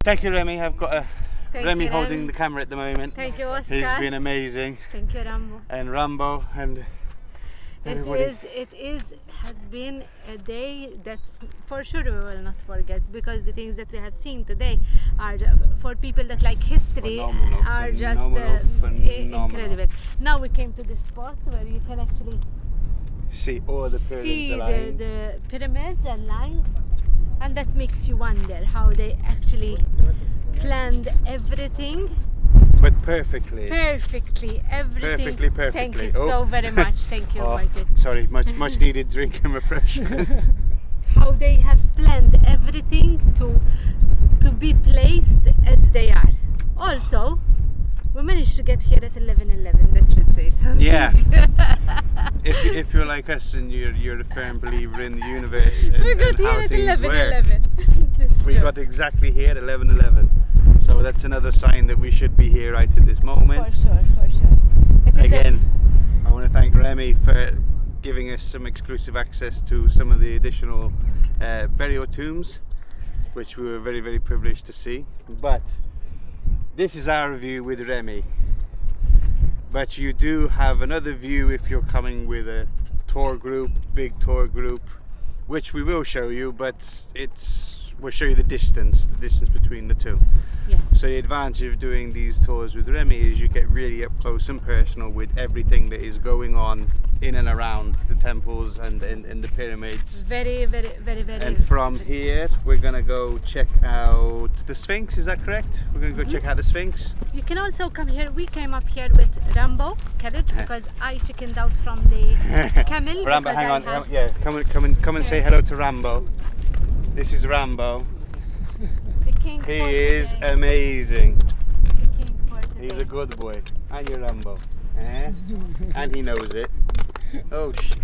Thank you, Rami. I've got Rami you, holding Rami. the camera at the moment. Thank you, Oscar. He's been amazing. Thank you, Rambo. And Rambo and everybody. Has been a day that for sure we will not forget, because the things that we have seen today are, for people that like history, are just incredible. Now we came to the spot where you can actually see all the pyramids see aligned. the pyramids aligned, and that makes you wonder how they actually planned everything. But perfectly. Everything. Perfectly. Thank you so very much. Thank you. Sorry, much needed drink and refreshment. How they have planned everything to be placed as they are. Also, we managed to get here at 11:11. That should say something. Yeah. if you're like us and you're a firm believer in the universe and, we got and here how at things 11:11. we got exactly here at 11:11. So that's another sign that we should be here right at this moment. For sure. Again, I want to thank Rami for giving us some exclusive access to some of the additional burial tombs, which we were very, very privileged to see. But this is our view with Rami. But you do have another view if you're coming with a tour group, big tour group, which we will show you, but we'll show you the distance between the two. Yes. So the advantage of doing these tours with Rami is you get really up close and personal with everything that is going on in and around the temples and the pyramids. Very. And from here, we're gonna go check out the Sphinx. Is that correct? We're gonna go check out the Sphinx. You can also come here. We came up here with Rambo carriage because I chickened out from the camel. Rambo, hang on. Yeah, come and say hello to Rambo. This is Rambo. The king. He is amazing. The king for today. He's a good boy. And you're Rambo. And he knows it. Oh shit.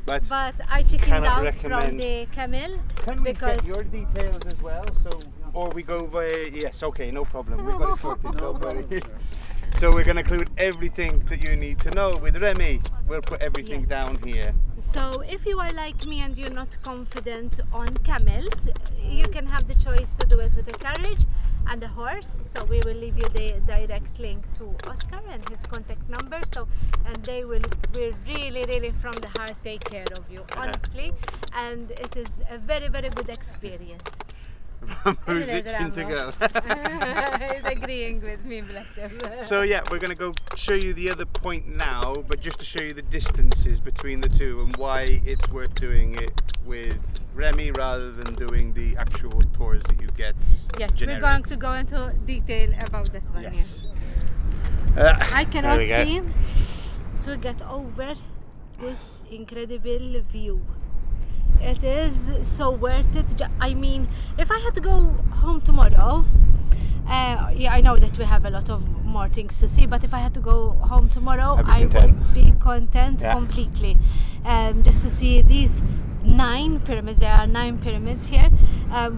But I chickened out recommend. from the camel. Can we because get your details as well? Or we go via, yes, okay, no problem. We've got it sorted, don't worry. So we're going to include everything that you need to know with Rami. We'll put everything down here. So if you are like me and you're not confident on camels, you can have the choice to do it with a carriage and a horse. So we will leave you the direct link to Oscar and his contact number. And they will really from the heart take care of you, honestly. And it is a very good experience. Who's itching to go? He's agreeing with me, bless him. So yeah, we're going to go show you the other point now, but just to show you the distances between the two and why it's worth doing it with Rami rather than doing the actual tours that you get. Yes, generic. we're going to go into detail about that one. Yes. I cannot seem to get over this incredible view. It is so worth it. I mean, if I had to go home tomorrow, I know that we have a lot of more things to see, but if I had to go home tomorrow, I would be content completely. Just to see these 9 pyramids. There are 9 pyramids here.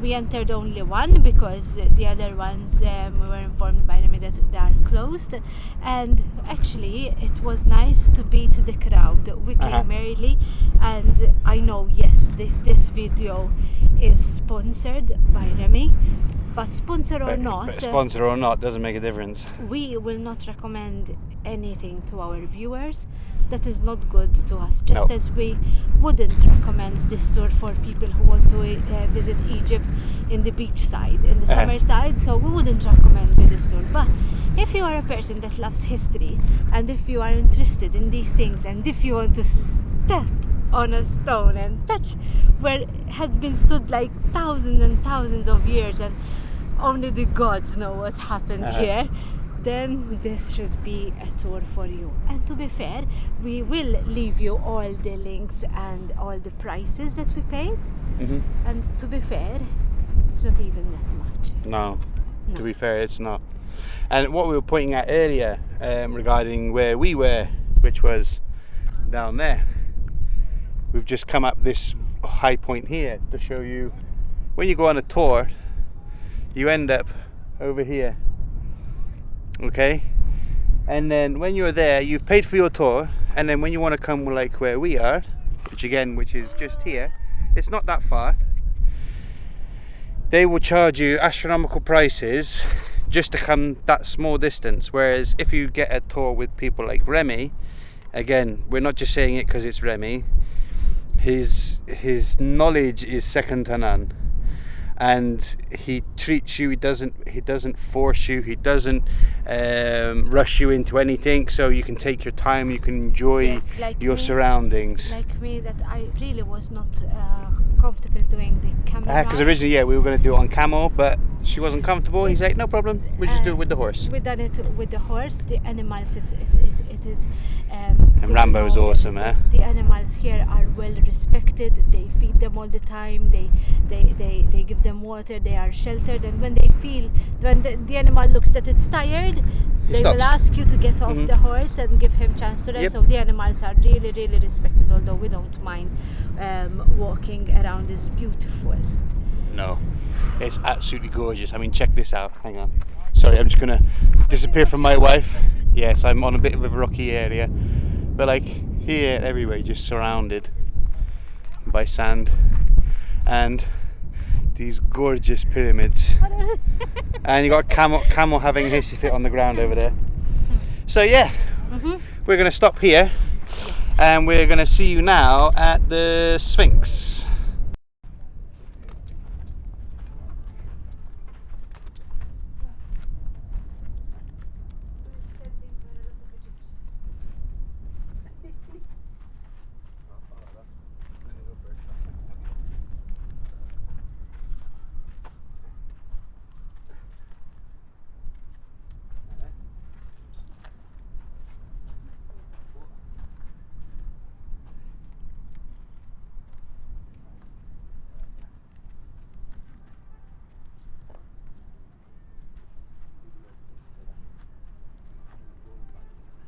We entered only one because the other ones, we were informed by Rami that they are closed. And actually, it was nice to beat the crowd. We came early, and I know, yes, this video is sponsored by Rami. But sponsor or not, doesn't make a difference. We will not recommend anything to our viewers that is not good to us. Just as we wouldn't recommend this tour for people who want to visit Egypt in the beach side, in the summer side. So we wouldn't recommend you this tour. But if you are a person that loves history, and if you are interested in these things, and if you want to step on a stone and touch where it had been stood like thousands and thousands of years and only the gods know what happened here, then this should be a tour for you. And to be fair, we will leave you all the links and all the prices that we paid. And to be fair, it's not even that much. No, to be fair, it's not. And what we were pointing at earlier regarding where we were, which was down there, we've just come up this high point here to show you when you go on a tour, you end up over here. Okay, and then when you're there, you've paid for your tour, and then when you want to come like where we are, which is just here, it's not that far, they will charge you astronomical prices just to come that small distance. Whereas if you get a tour with people like Rami, again, we're not just saying it because it's Rami, his knowledge is second to none, and he treats you, he doesn't force you, he doesn't rush you into anything, so you can take your time, you can enjoy your surroundings. Like me, that I really was not comfortable doing the camera. Because originally, we were going to do it on camel, but she wasn't comfortable. He's like, no problem, we'll just do it with the horse. We done it with the horse. The animals, it is. And Rambo is awesome, The animals here are well respected. They feed them all the time. They give them water. They are sheltered, and when the animal looks that it's tired, they will ask you to get off the horse and give him chance to rest. Yep. So the animals are really, really respected. Although we don't mind walking around. It's beautiful. No, it's absolutely gorgeous. I mean, check this out. Hang on. Sorry, I'm just gonna disappear from my wife. Yes, I'm on a bit of a rocky area, but like here, everywhere, just surrounded by sand and these gorgeous pyramids. And you got a camel having a hissy fit on the ground over there. So yeah, we're gonna stop here, and we're gonna see you now at the Sphinx.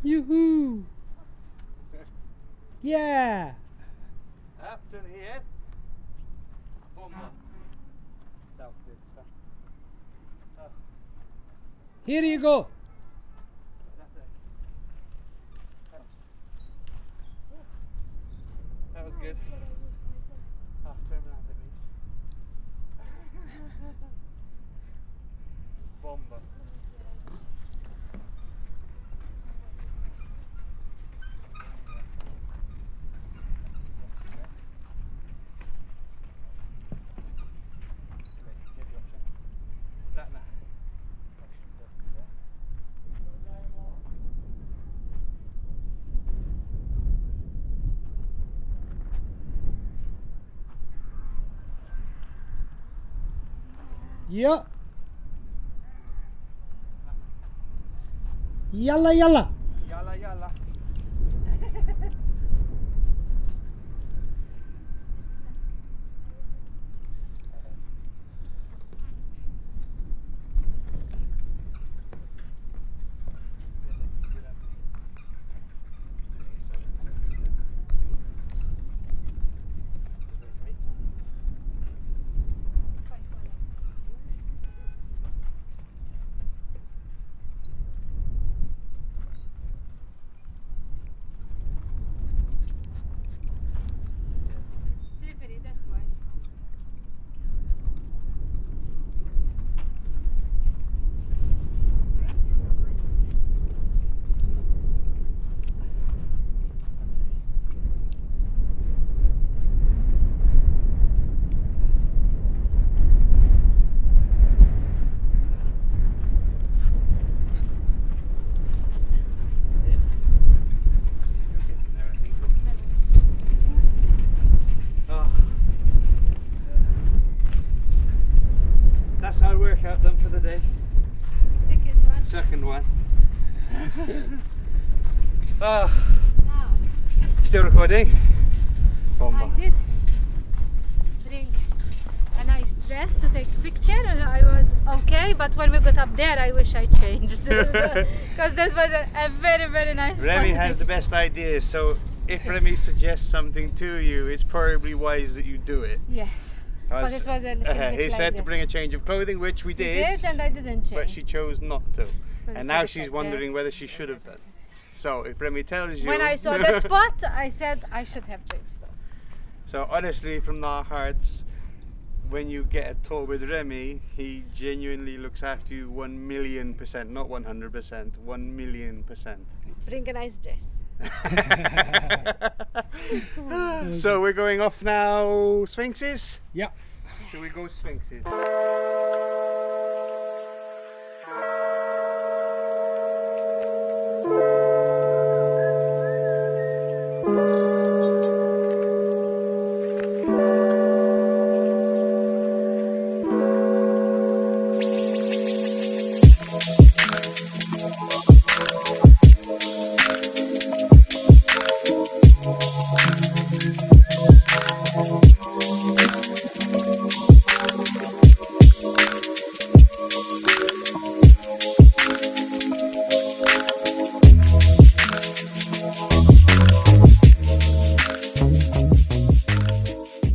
Yoo-hoo! Yeah! Up to here. Here you go! That was good. Turn around at least. Bomba. Yeah! Yalla yalla! Yalla yalla. That's our workout done for the day. Second one. Still recording? I did drink a nice dress to take a picture, and I was okay, but when we got up there I wish I changed because that was a very, very nice Rami has the best ideas, so if Rami suggests something to you, it's probably wise that you do it. Yes. But it was a little bit he said to bring a change of clothing, which we did, and I didn't change. but she chose not to. But And now she's wondering whether she should have done. So if Rami tells you... When I saw that spot, I said I should have changed stuff. So honestly, from our hearts, when you get a tour with Rami, he genuinely looks after you 1,000,000%, not 100%, 1,000,000%. Bring a nice dress. So we're going off now, Sphinxes? Yeah. Shall we go Sphinxes?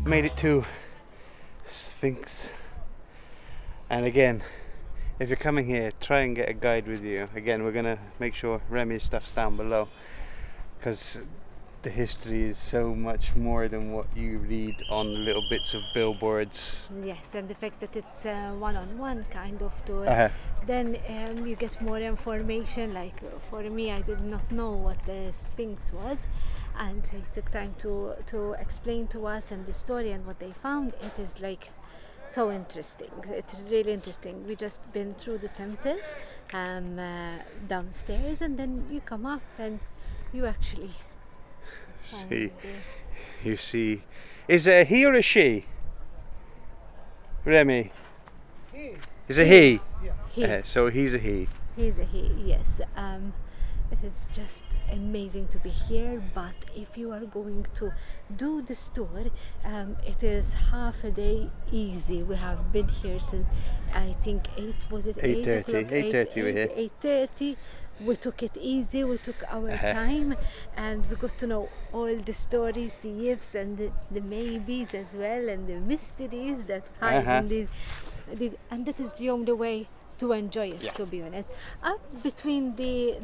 Made it to Sphinx, and again, if you're coming here, try and get a guide with you. Again, we're gonna make sure Remi's stuff's down below, because the history is so much more than what you read on the little bits of billboards. Yes, and the fact that it's a one-on-one kind of tour, then you get more information. Like for me, I did not know what the Sphinx was, and he took time to explain to us and the story and what they found. It is like so interesting. It's really interesting. We just been through the temple downstairs, and then you come up and you actually see. You see. Is it a he or a she? Remi? He. Is it he? Yeah. he. So he's a he. He's a he, yes. It is just amazing to be here, but if you are going to do this tour, it is half a day easy. We have been here since I think 8:30. 8:30 we're here. 8:30. We took it easy, we took our time, and we got to know all the stories, the ifs and the maybes as well, and the mysteries that hide in and that is the only way to enjoy it, to be honest. Up between the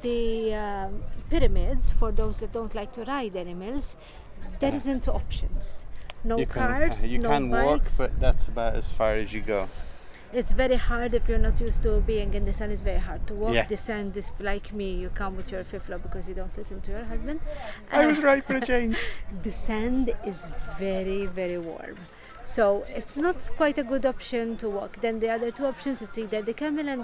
pyramids, for those that don't like to ride animals, there isn't options. No cars, you no can bikes. walk, but that's about as far as you go. It's very hard if you're not used to being in the sun. It's very hard to walk. Yeah. The sand is like me. You come with your flip-flop because you don't listen to your husband. I was right for a change. The sand is very, very warm. So it's not quite a good option to walk. Then the other two options, it's either the camel and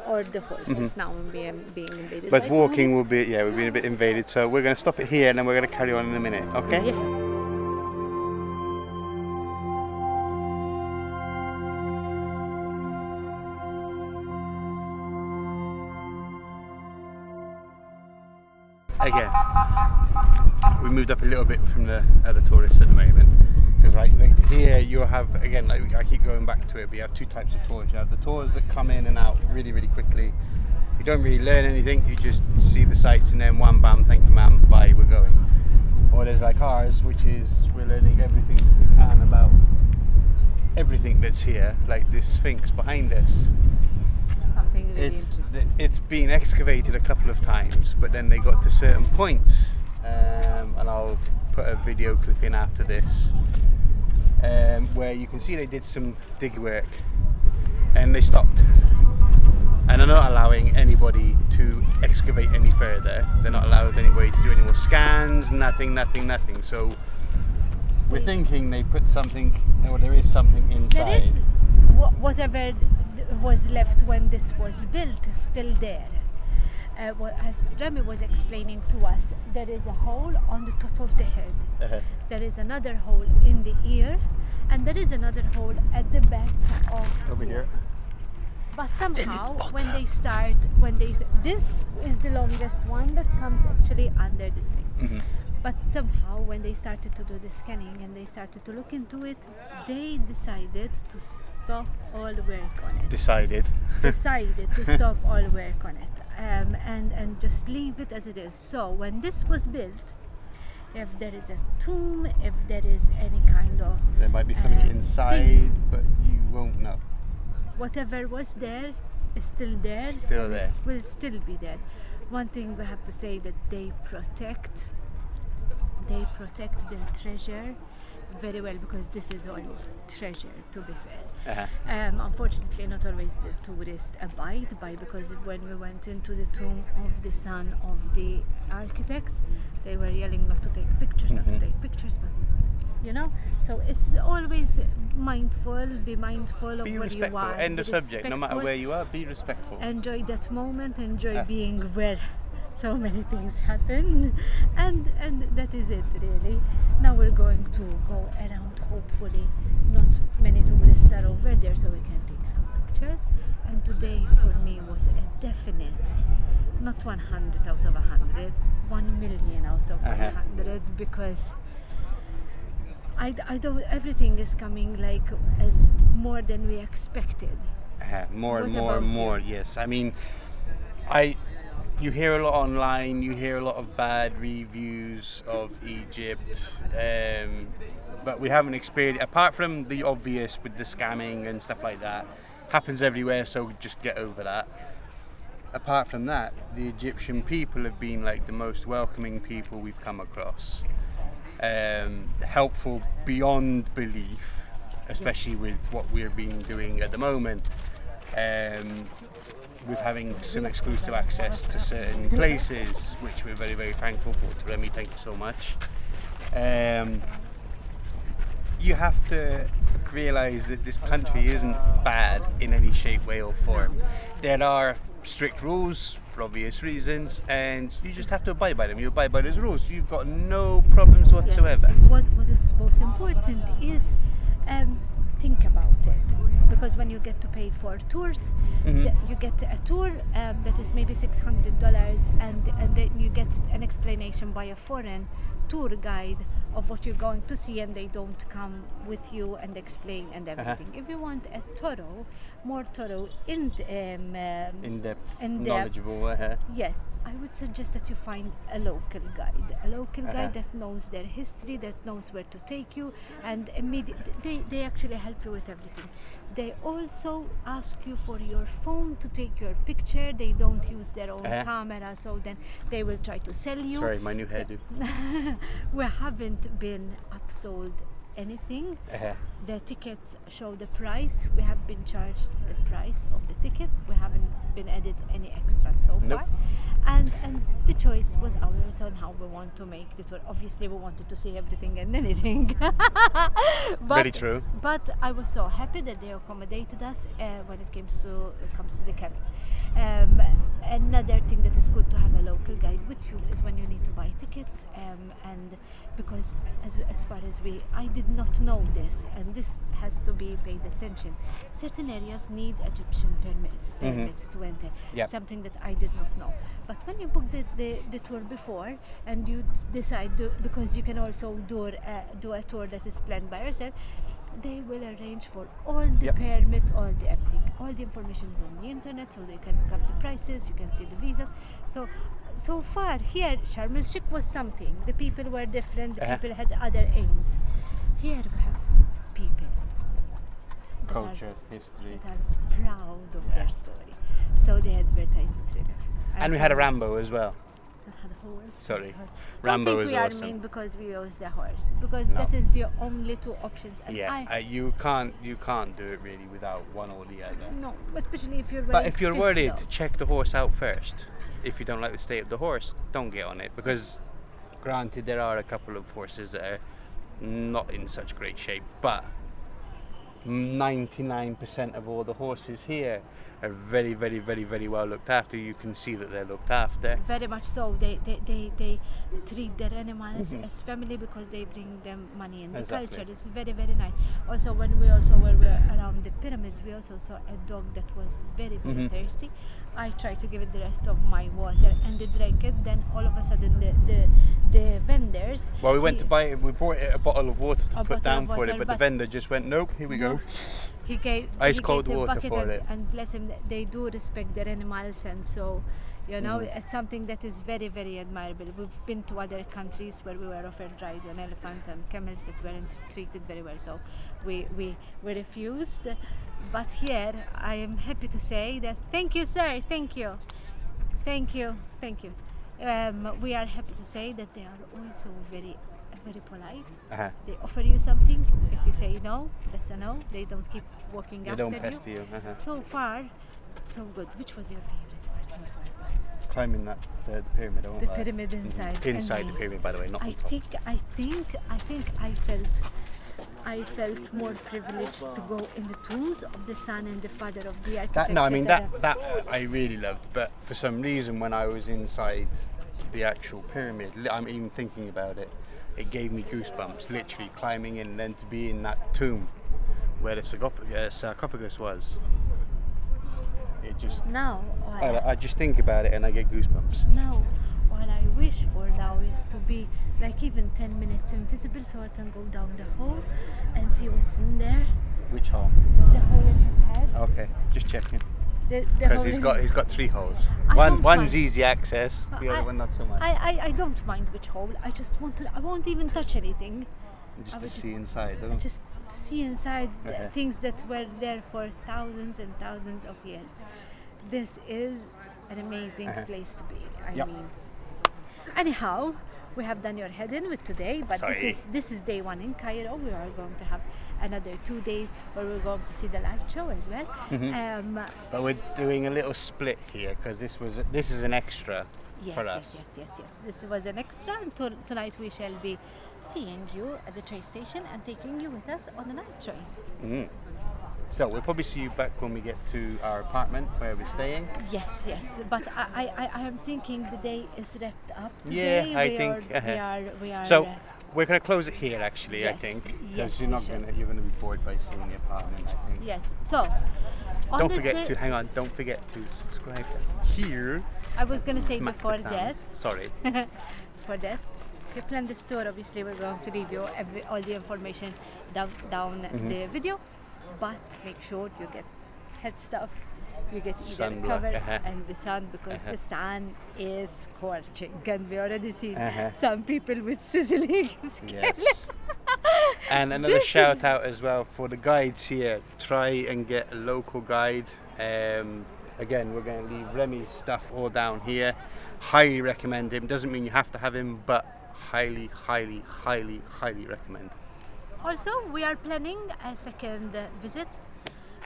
or the horse. It's now being invaded. But by walking camels. will be, we've been a bit invaded, so we're going to stop it here and then we're going to carry on in a minute, okay? Yeah. Again, we moved up a little bit from the other tourists at the moment, because like here you have, again, like I keep going back to it, but you have two types of tours. You have the tours that come in and out really, really quickly. You don't really learn anything, you just see the sights and then wham bam, thank you ma'am, bye, we're going. Or there's like ours, which is we're learning everything that we can about everything that's here, like this Sphinx behind us. Something really interesting. It's been excavated a couple of times, but then they got to certain points, and I'll put a video clip in after this, where you can see they did some dig work and they stopped, and they're not allowing anybody to excavate any further. They're not allowed anybody to do any more scans, nothing. So we're thinking they put something, or there is something inside. There is whatever was left when this was built is still there. As Rami was explaining to us, there is a hole on the top of the head. There is another hole in the ear, and there is another hole at the back of Over here. But somehow, this is the longest one that comes actually under the Sphinx. But somehow, when they started to do the scanning and they started to look into it, they decided to stop all work on it. Decided to stop all work on it, and just leave it as it is. So when this was built, if there is a tomb, if there is any kind of there might be something inside, but you won't know. Whatever was there is still there. Still there. Will still be there. One thing we have to say that they protect they protect their treasure very well, because this is all treasure, to be fair. Unfortunately, not always the tourists abide by, because when we went into the tomb of the son of the architect, they were yelling not to take pictures, not to take pictures, but so it's always mindful, be mindful of Be where respectful. you are. End of subject. No matter respectful. where you are, be respectful. Enjoy that moment, enjoy being where so many things happen, and that is it really. Now we're going to go around, hopefully not many tourists are over there, so we can take some pictures. And today for me was a definite, not 100 out of 100, 1 million out of 100, because I don't, everything is coming like as more than we expected. More and What more and about more, yes. I mean, you hear a lot online, you hear a lot of bad reviews of Egypt, but we haven't experienced, apart from the obvious with the scamming and stuff like that, happens everywhere, so just get over that. Apart from that, the Egyptian people have been like the most welcoming people we've come across. Helpful beyond belief, especially with what we've been doing at the moment, with having some exclusive access to certain places, which we're very, very thankful for. Rami, thank you so much. You have to realise that this country isn't bad in any shape, way or form. There are strict rules for obvious reasons, and you just have to abide by them. You abide by those rules, you've got no problems whatsoever. Yes. What is most important is think about it, because when you get to pay for tours, you get a tour that is maybe $600, and then you get an explanation by a foreign tour guide of what you're going to see, and they don't come with you and explain and everything. If you want a more thorough, In-depth, in-depth, knowledgeable. yes, I would suggest that you find a local guide that knows their history, that knows where to take you, and they actually help you with everything. They also ask you for your phone to take your picture. They don't use their own camera, so then they will try to sell you. Sorry, my new hairdo. We haven't been upsold anything. The tickets show the price. We have been charged the price of the ticket. We haven't been added any extra so far. And the choice was ours on how we want to make the tour. Obviously, we wanted to see everything and anything. Very true. But I was so happy that they accommodated us when it comes to the camel. Another thing that is good to have a local guide with you is when you need to buy tickets, and because as far as I did not know this, and this has to be paid attention. Certain areas need Egyptian permits to enter. Something that I did not know. But when you book the tour before, and you decide because you can also do a tour that is planned by yourself, they will arrange for all the permits, all the everything. All the information is on the internet, so they can look up the prices, you can see the visas. So far here, Sharm el-Sheikh was something. The people were different, the people had other aims. Here we have people Culture, history. that are proud of their story. So they advertise it really. And we had a Rambo as well. Horse. Sorry. Horse. Rambo don't is think we awesome. are mean because we use the horse, because that is the only two options. And You can't do it really without one or the other. no, especially if you're wearing But if you're worried, flip-flops. check the horse out first. If you don't like the state of the horse, don't get on it, because granted there are a couple of horses that are not in such great shape, but 99% of all the horses here are very, very, very, very well looked after. You can see that they're looked after. Very much so. They treat their animals as family, because they bring them money in the culture. It's very, very nice. Also, when we were around the pyramids, we also saw a dog that was very, very thirsty. I tried to give it the rest of my water, and it drank it. Then all of a sudden, the vendors. Well, we went to buy it. We bought it a bottle of water to put down for it, water, but the vendor just went, "Nope, here we go." He gave Ice cold the water bucket, for it. and bless him, they do respect their animals, and so it's something that is very, very admirable. We've been to other countries where we were offered ride on elephants and camels that weren't treated very well, so we refused. But here I am happy to say that thank you, sir, thank you. We are happy to say that they are also very very polite. Uh-huh. They offer you something. If you say no, that's a no. They don't keep walking They after don't pester you. Uh-huh. So far, so good. Which was your favorite part so far? Climbing the pyramid. I won't The lie. pyramid inside. Mhm. Inside And the pyramid, by the way, not on I top. think I felt more privileged to go in the tombs of the son and the father of the architects. That I really loved, but for some reason when I was inside the actual pyramid, I'm even thinking about it, it gave me goosebumps, literally climbing in and then to be in that tomb where the sarcophagus was. It just, Now, I just think about it and I get goosebumps. now, all I wish for now is to be like even 10 minutes invisible so I can go down the hole and see what's in there. Which hole? The hole in his head. Okay, just checking. The Because hole he's got 3 holes. I don't One's mind. easy access, the other one not so much. I don't mind which hole. I just want to. I won't even touch anything. Just I to would see inside, though. Just to see inside Okay. things that were there for thousands and thousands of years. This is an amazing place to be. I Yep. mean, anyhow, we have done your head in with today, but Sorry. this is day 1 in Cairo. We are going to have another 2 days where we're going to see the light show as well. But we're doing a little split here because this is an extra for us. Yes. This was an extra, and tonight we shall be seeing you at the train station and taking you with us on the night train. So we'll probably see you back when we get to our apartment where we're staying. Yes. But I am thinking the day is wrapped up today. Yeah, I think. We are. So we're going to close it here, actually. I Yes, think yes, because you're going to be bored by seeing the apartment. I think. Yes. So. On Don't this forget day, to hang on. Don't forget to subscribe here. I was going to say Smack before the that. thumbs. Sorry. For that, if you plan this tour, obviously we're going to leave you all the information down the video, but make sure you get head stuff, you get either Sunblock, cover and the sun, because the sun is scorching, and we already see some people with sizzling skin. Yes. And another shout out as well for the guides here. Try and get a local guide. Again, we're going to leave Remi's stuff all down here. Highly recommend him. Doesn't mean you have to have him, but highly recommend. Also, we are planning a second visit.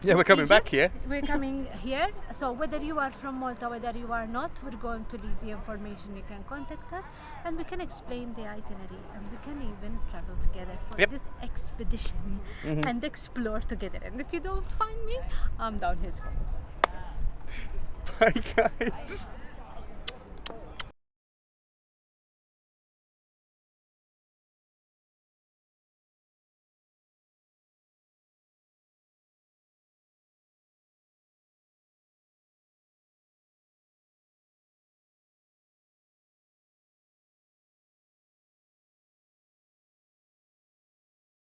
Yeah, we're coming Egypt. back here. We're coming here. So whether you are from Malta, whether you are not, we're going to leave the information. You can contact us and we can explain the itinerary, and we can even travel together for this expedition and explore together. And if you don't find me, I'm down his home. Bye guys.